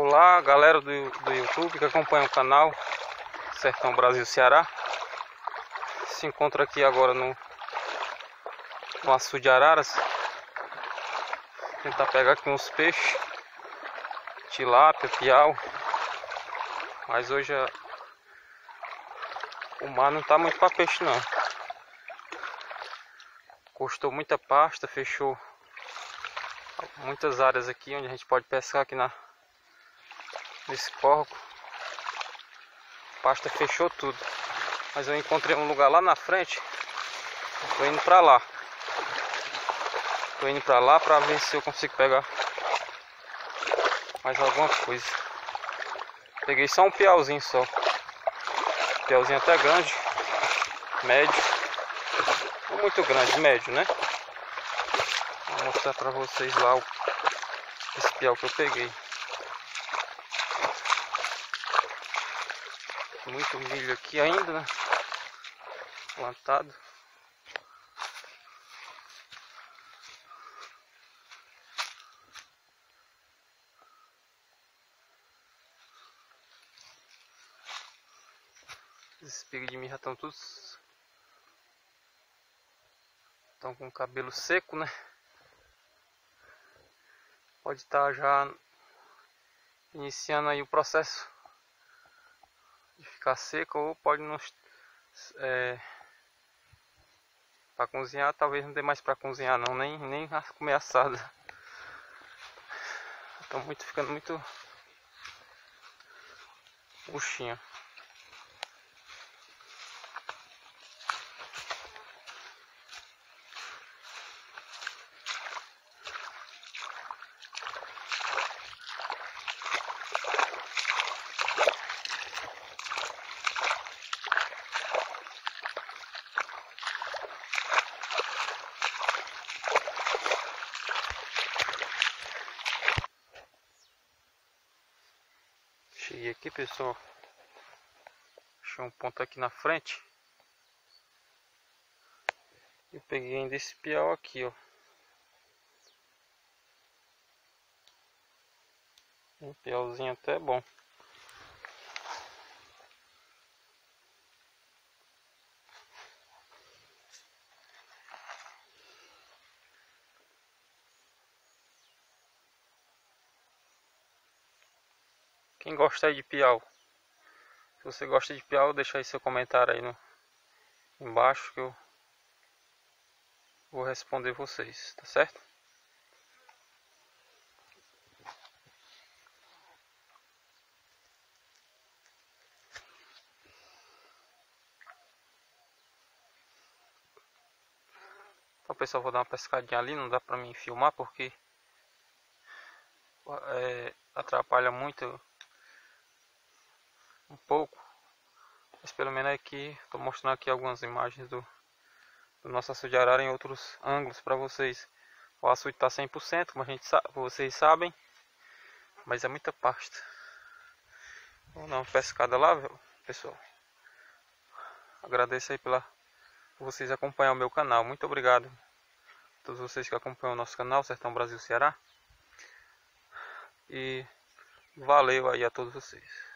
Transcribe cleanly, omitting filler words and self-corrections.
Olá, galera do YouTube que acompanha o canal Sertão Brasil Ceará. Se encontra aqui agora no açude de Araras. Tentar pegar aqui uns peixes, tilápia, piau. Mas hoje o mar não tá muito para peixe não. Cortou muita pasta, fechou muitas áreas aqui onde a gente pode pescar aqui nesse córrego. A pasta fechou tudo. Mas eu encontrei um lugar lá na frente. Tô indo pra lá. Tô indo pra lá pra ver se eu consigo pegar mais alguma coisa. Peguei só um piauzinho só. Piauzinho até grande. Médio. Não muito grande, médio, né? Vou mostrar pra vocês lá esse piau que eu peguei. Muito milho aqui ainda, né? Plantado. Esses espigas de milho já estão todos com o cabelo seco, né? Pode estar já iniciando aí o processo de ficar seco, ou pode não para cozinhar, talvez não dê mais para cozinhar não, nem comer assada. Estão ficando muito murchinho. Cheguei aqui, pessoal. Achei um ponto aqui na frente. Eu peguei ainda esse piau aqui, ó. Um piauzinho até bom. Quem gosta aí de piau? Se você gosta de piau, deixa aí seu comentário aí embaixo que eu vou responder vocês, tá certo? Então, pessoal, vou dar uma pescadinha ali, não dá pra mim filmar porque atrapalha muito um pouco, mas pelo menos aqui estou mostrando aqui algumas imagens do nosso açude de arara em outros ângulos para vocês. O açude está 100%, como vocês sabem, mas é muita pasta. Vou dar uma pescada lá, pessoal. Agradeço aí por vocês acompanhar o meu canal. Muito obrigado a todos vocês que acompanham o nosso canal Sertão Brasil Ceará. E valeu aí a todos vocês.